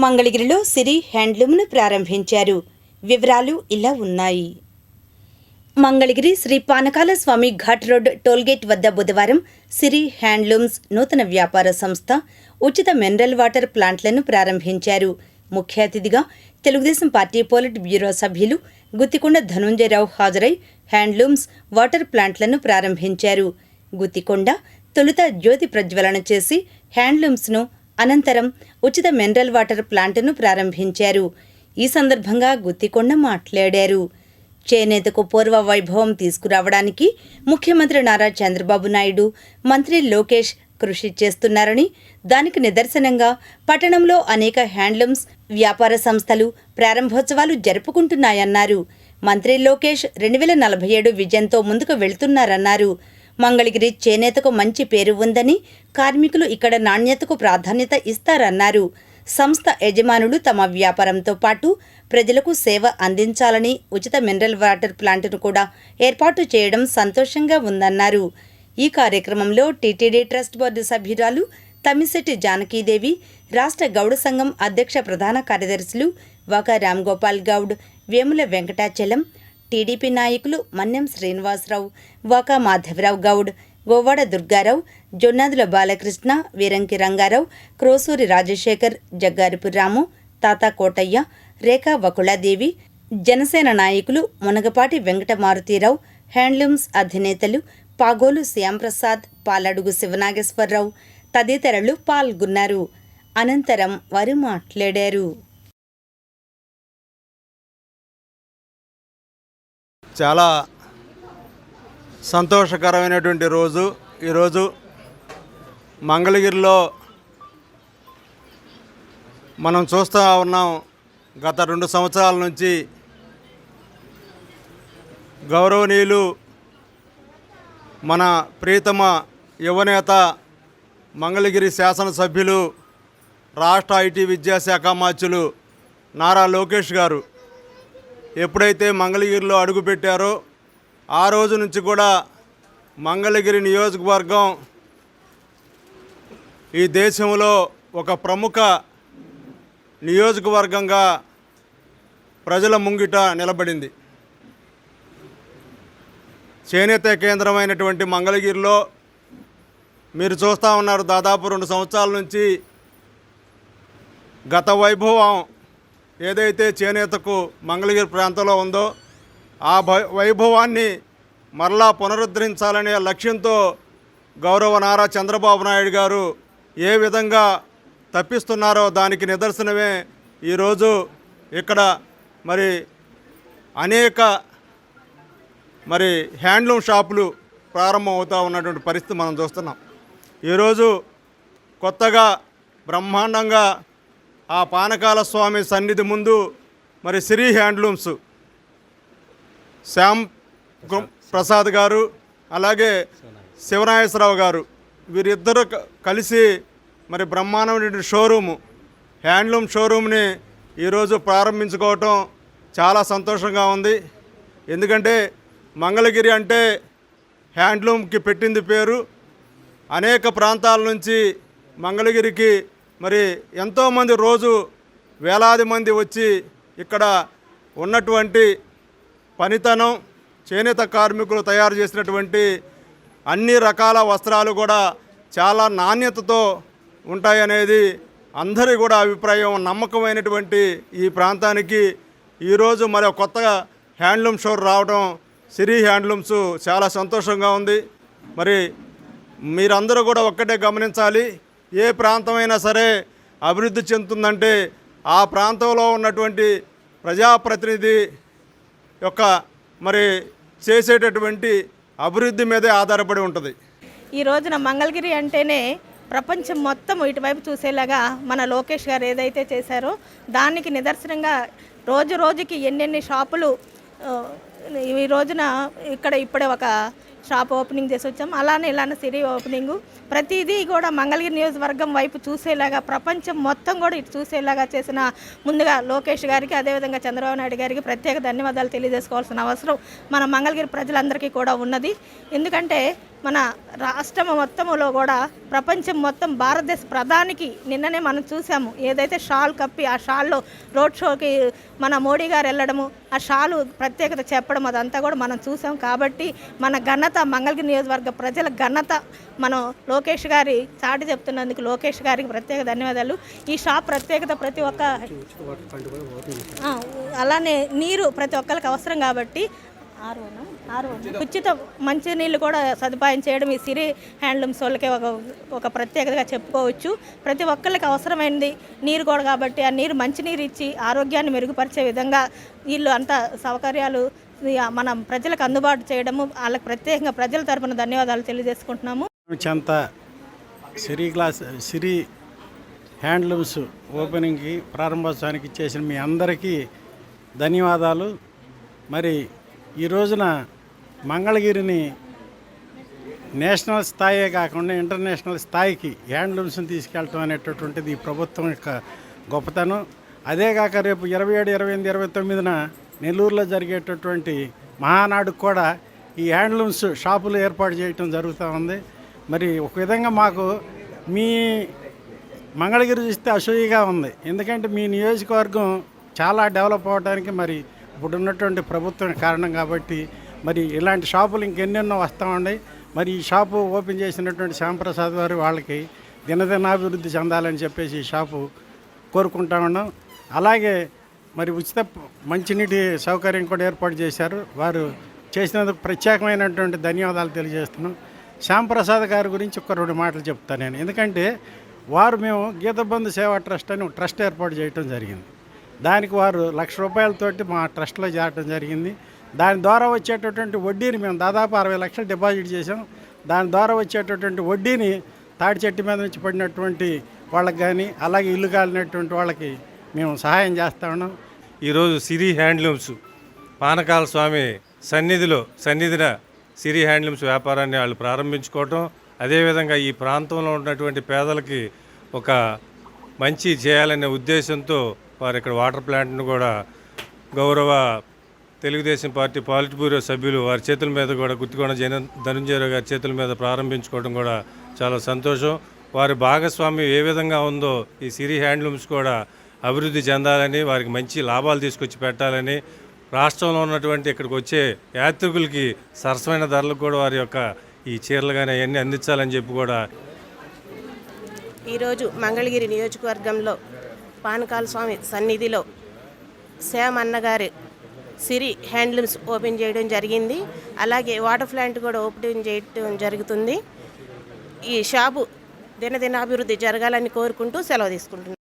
మంగళగిరిలో సిరి హ్యాండ్లూమ్ను ప్రారంభించారు. వివరాలు ఇలా ఉన్నాయి. మంగళగిరి శ్రీ పానకాల స్వామి ఘాట్ రోడ్ టోల్గేట్ వద్ద బుధవారం సిరి హ్యాండ్లూమ్స్ నూతన వ్యాపార సంస్థ ఉచిత మినరల్ వాటర్ ప్లాంట్లను ప్రారంభించారు. ముఖ్య అతిథిగా తెలుగుదేశం పార్టీ పోలిట్ బ్యూరో సభ్యులు గుత్తికొండ ధనుంజయరావు హాజరై హ్యాండ్లూమ్స్ వాటర్ ప్లాంట్లను ప్రారంభించారు. గుత్తికొండ తొలుత జ్యోతి ప్రజ్వలన చేసి హ్యాండ్లూమ్స్ను, అనంతరం ఉచిత మినరల్ వాటర్ ప్లాంట్ను ప్రారంభించారు. ఈ సందర్భంగా గుత్తికొండ మాట్లాడారు. చేనేతకు పూర్వ వైభవం తీసుకురావడానికి ముఖ్యమంత్రి నారా చంద్రబాబు నాయుడు, మంత్రి లోకేష్ కృషి చేస్తున్నారని, దానికి నిదర్శనంగా పట్టణంలో అనేక హ్యాండ్లూమ్స్ వ్యాపార సంస్థలు ప్రారంభోత్సవాలు జరుపుకుంటున్నాయన్నారు. మంత్రి లోకేష్ 2047 విజన్తో ముందుకు వెళ్తున్నారన్నారు. మంగళగిరి చేనేతకు మంచి పేరు ఉందని, కార్మికులు ఇక్కడ నాణ్యతకు ప్రాధాన్యత ఇస్తారన్నారు. సంస్థ యజమానులు తమ వ్యాపారంతో పాటు ప్రజలకు సేవ అందించాలని ఉచిత మినరల్ వాటర్ ప్లాంట్ను కూడా ఏర్పాటు చేయడం సంతోషంగా ఉందన్నారు. ఈ కార్యక్రమంలో టీటీడీ ట్రస్ట్ బోర్డు సభ్యురాలు తమ్మిశెట్టి జానకీదేవి, రాష్ట్ర గౌడ సంఘం అధ్యక్ష ప్రధాన కార్యదర్శులు వాకా రామ్గోపాల్ గౌడ్, వేముల వెంకటాచలం, టీడీపీ నాయకులు మన్నెం శ్రీనివాసరావు, వాకా మాధవరావు గౌడ్, గోవాడ దుర్గారావు, జొన్నాదుల బాలకృష్ణ, వీరంకి రంగారావు, క్రోసూరి రాజశేఖర్, జగ్గారిపు రాము, తాతా కోటయ్య, రేఖా వకుళాదేవి, జనసేన నాయకులు మునగపాటి వెంకట మారుతీరావు, హ్యాండ్లూమ్స్ అధినేతలు పాగోలు శ్యాంప్రసాద్, పాలడుగు శివనాగేశ్వరరావు తదితరులు పాల్గొన్నారు. అనంతరం వారు మాట్లాడారు. చాలా సంతోషకరమైనటువంటి రోజు ఈరోజు. మంగళగిరిలో మనం చూస్తూ ఉన్నాం, గత 2 సంవత్సరాల నుంచి గౌరవనీయులు మన ప్రియతమ యువనేత మంగళగిరి శాసనసభ్యులు, రాష్ట్ర ఐటీ విద్యాశాఖ మంత్రులు నారా లోకేష్ గారు ఎప్పుడైతే మంగళగిరిలో అడుగుపెట్టారో ఆ రోజు నుంచి కూడా మంగళగిరి నియోజకవర్గం ఈ దేశంలో ఒక ప్రముఖ నియోజకవర్గంగా ప్రజల ముంగిట నిలబడింది. చేనేత కేంద్రమైనటువంటి మంగళగిరిలో మీరు చూస్తూ ఉన్నారు, దాదాపు 2 సంవత్సరాల నుంచి గత వైభవం ఏదైతే చేనేతకు మంగళగిరి ప్రాంతంలో ఉందో ఆ వైభవాన్ని మరలా పునరుద్ధరించాలనే లక్ష్యంతో గౌరవ నారా చంద్రబాబు నాయుడు గారు ఏ విధంగా తప్పిస్తున్నారో దానికి నిదర్శనమే ఈరోజు ఇక్కడ అనేక హ్యాండ్లూమ్ షాపులు ప్రారంభం అవుతూ ఉన్నటువంటి పరిస్థితి మనం చూస్తున్నాం. ఈరోజు కొత్తగా బ్రహ్మాండంగా ఆ పానకాల స్వామి సన్నిధి ముందు సిరి హ్యాండ్లూమ్స్ శ్యామ్ ప్రసాద్ గారు, అలాగే శివనాగేశ్వరరావు గారు, వీరిద్దరూ కలిసి బ్రహ్మాండమైన షోరూము, హ్యాండ్లూమ్ షోరూమ్ని ఈరోజు ప్రారంభించుకోవటం చాలా సంతోషంగా ఉంది. ఎందుకంటే మంగళగిరి అంటే హ్యాండ్లూమ్కి పెట్టింది పేరు. అనేక ప్రాంతాల నుంచి మంగళగిరికి ఎంతోమంది రోజు వేలాది మంది వచ్చి ఇక్కడ ఉన్నటువంటి పనితనం, చేనేత కార్మికులు తయారు చేసినటువంటి అన్ని రకాల వస్త్రాలు కూడా చాలా నాణ్యతతో ఉంటాయనేది అందరి కూడా అభిప్రాయం. నమ్మకమైనటువంటి ఈ ప్రాంతానికి ఈరోజు కొత్తగా హ్యాండ్లూమ్ షో రావడం, సిరి హ్యాండ్లూమ్స్, చాలా సంతోషంగా ఉంది. మీరందరూ కూడా ఒక్కటే గమనించాలి, ఏ ప్రాంతమైనా సరే అభివృద్ధి చెందుతుందంటే ఆ ప్రాంతంలో ఉన్నటువంటి ప్రజాప్రతినిధి యొక్క చేసేటటువంటి అభివృద్ధి మీదే ఆధారపడి ఉంటుంది. ఈ రోజున మంగళగిరి అంటేనే ప్రపంచం మొత్తం ఇటువైపు చూసేలాగా మన లోకేష్ గారు ఏదైతే చేశారో దానికి నిదర్శనంగా రోజు రోజుకి ఎన్నెన్ని షాపులు ఈ రోజున ఇప్పుడే ఒక షాప్ ఓపెనింగ్ చేసి వచ్చాం. అలానే ఇలానే సిరి ఓపెనింగు, ప్రతిదీ కూడా మంగళగిరి నియోజకవర్గం వైపు చూసేలాగా, ప్రపంచం మొత్తం కూడా ఇటు చూసేలాగా చేసిన ముందుగా లోకేష్ గారికి, అదేవిధంగా చంద్రబాబు నాయుడు గారికి ప్రత్యేక ధన్యవాదాలు తెలియజేసుకోవాల్సిన అవసరం మన మంగళగిరి ప్రజలందరికీ కూడా ఉన్నది. ఎందుకంటే మన రాష్ట్రం మొత్తంలో కూడా ప్రపంచం మొత్తం భారతదేశ ప్రధానికి నిన్ననే మనం చూసాము. ఏదైతే షాల్ కప్పి ఆ షాల్లో రోడ్ షోకి మన మోడీ గారు వెళ్ళడము, ఆ షాలు ప్రత్యేకత చెప్పడం అదంతా కూడా మనం చూసాం. కాబట్టి మన ఘనత, మంగళగిరి నియోజకవర్గ ప్రజల ఘనత మనం లోకేష్ గారి చాటి చెప్తున్నందుకు లోకేష్ గారికి ప్రత్యేక ధన్యవాదాలు. ఈ షాప్ ప్రత్యేకత ప్రతి ఒక్క అలానే నీరు ప్రతి ఒక్కరికి అవసరం కాబట్టి ఉచిత మంచినీళ్ళు కూడా సదుపాయం చేయడం ఈ సిరి హ్యాండ్లూమ్స్ వాళ్ళకి ఒక ప్రత్యేకతగా చెప్పుకోవచ్చు. ప్రతి ఒక్కరికి అవసరమైనది నీరు కూడా కాబట్టి ఆ నీరు మంచినీరు ఇచ్చి ఆరోగ్యాన్ని మెరుగుపరిచే విధంగా వీళ్ళు అంత సౌకర్యాలు మన ప్రజలకు అందుబాటు చేయడము వాళ్ళకి ప్రత్యేకంగా ప్రజల తరపున ధన్యవాదాలు తెలియజేసుకుంటున్నాము. చెంత సిరి హ్యాండ్లూమ్స్ ఓపెనింగ్కి ప్రారంభోత్సవానికి ఇచ్చేసిన మీ అందరికీ ధన్యవాదాలు. మరి ఈ రోజున మంగళగిరిని నేషనల్ స్థాయే కాకుండా ఇంటర్నేషనల్ స్థాయికి హ్యాండ్లూమ్స్ని తీసుకెళ్ళటం అనేటటువంటిది ఈ ప్రభుత్వం యొక్క గొప్పతనం. అదేగాక రేపు 27, 28, 29న నెల్లూరులో జరిగేటటువంటి మహానాడుకు కూడా ఈ హ్యాండ్లూమ్స్ షాపులు ఏర్పాటు చేయటం జరుగుతూ ఉంది. మరి ఒక విధంగా మాకు మీ మంగళగిరి చూస్తే అసూయగా ఉంది. ఎందుకంటే మీ నియోజకవర్గం చాలా డెవలప్ అవ్వడానికి మరి ఇప్పుడు ఉన్నటువంటి ప్రభుత్వం కారణం కాబట్టి మరి ఇలాంటి షాపులు ఇంకెన్నెన్నో వస్తూ ఉన్నాయి. మరి ఈ షాపు ఓపెన్ చేసినటువంటి శ్యాంప్రసాద్ గారు వాళ్ళకి దినదినాభివృద్ధి చెందాలని చెప్పేసి ఈ షాపు కోరుకుంటా ఉన్నాం. అలాగే మరి ఉచిత మంచినీటి సౌకర్యం కూడా ఏర్పాటు చేశారు. వారు చేసినందుకు ప్రత్యేకమైనటువంటి ధన్యవాదాలు తెలియజేస్తున్నాం. శ్యాంప్రసాద్ గారి గురించి ఒక 2 మాటలు చెప్తాను నేను. ఎందుకంటే మేము గీతబంధు సేవా ట్రస్ట్ అని ఒక ట్రస్ట్ ఏర్పాటు చేయడం జరిగింది. దానికి వారు ₹1,00,000 మా ట్రస్ట్లో చేరడం జరిగింది. దాని ద్వారా వచ్చేటటువంటి వడ్డీని మేము దాదాపు 60 లక్షలు డిపాజిట్ చేసాం. దాని ద్వారా వచ్చేటటువంటి వడ్డీని తాడి చెట్టు మీద నుంచి పడినటువంటి వాళ్ళకి కానీ అలాగే ఇల్లు కాలినటువంటి వాళ్ళకి మేము సహాయం చేస్తా ఉన్నాం. ఈరోజు సిరి హ్యాండ్లూమ్స్ పానకాల స్వామి సన్నిధిన సిరి హ్యాండ్లూమ్స్ వ్యాపారాన్ని వాళ్ళు ప్రారంభించుకోవటం, అదేవిధంగా ఈ ప్రాంతంలో ఉన్నటువంటి పేదలకి ఒక మంచి చేయాలనే ఉద్దేశంతో వారు ఇక్కడ వాటర్ ప్లాంట్ను కూడా గౌరవ తెలుగుదేశం పార్టీ పాలిట్ బ్యూరో సభ్యులు వారి చేతుల మీద కూడా గుత్తికొండ ధనంజయరావు గారి చేతుల మీద ప్రారంభించుకోవడం కూడా చాలా సంతోషం. వారి భాగస్వామ్యం ఏ విధంగా ఉందో ఈ సిరి హ్యాండ్లూమ్స్ కూడా అభివృద్ధి చెందాలని, వారికి మంచి లాభాలు తీసుకొచ్చి పెట్టాలని, రాష్ట్రంలో ఉన్నటువంటి ఇక్కడికి వచ్చే యాత్రికులకి సరసమైన ధరలకు కూడా వారి యొక్క ఈ చీరలు కానీ అవన్నీ అందించాలని చెప్పి కూడా ఈరోజు మంగళగిరి నియోజకవర్గంలో పానకాల స్వామి సన్నిధిలో శ్యామ్ అన్నగారు సిరి హ్యాండ్లూమ్స్ ఓపెన్ చేయడం జరిగింది. అలాగే వాటర్ ప్లాంట్ కూడా ఓపెన్ చేయడం జరుగుతుంది. ఈ షాపు దినదినాభివృద్ధి జరగాలని కోరుకుంటూ సెలవు తీసుకుంటున్నాను.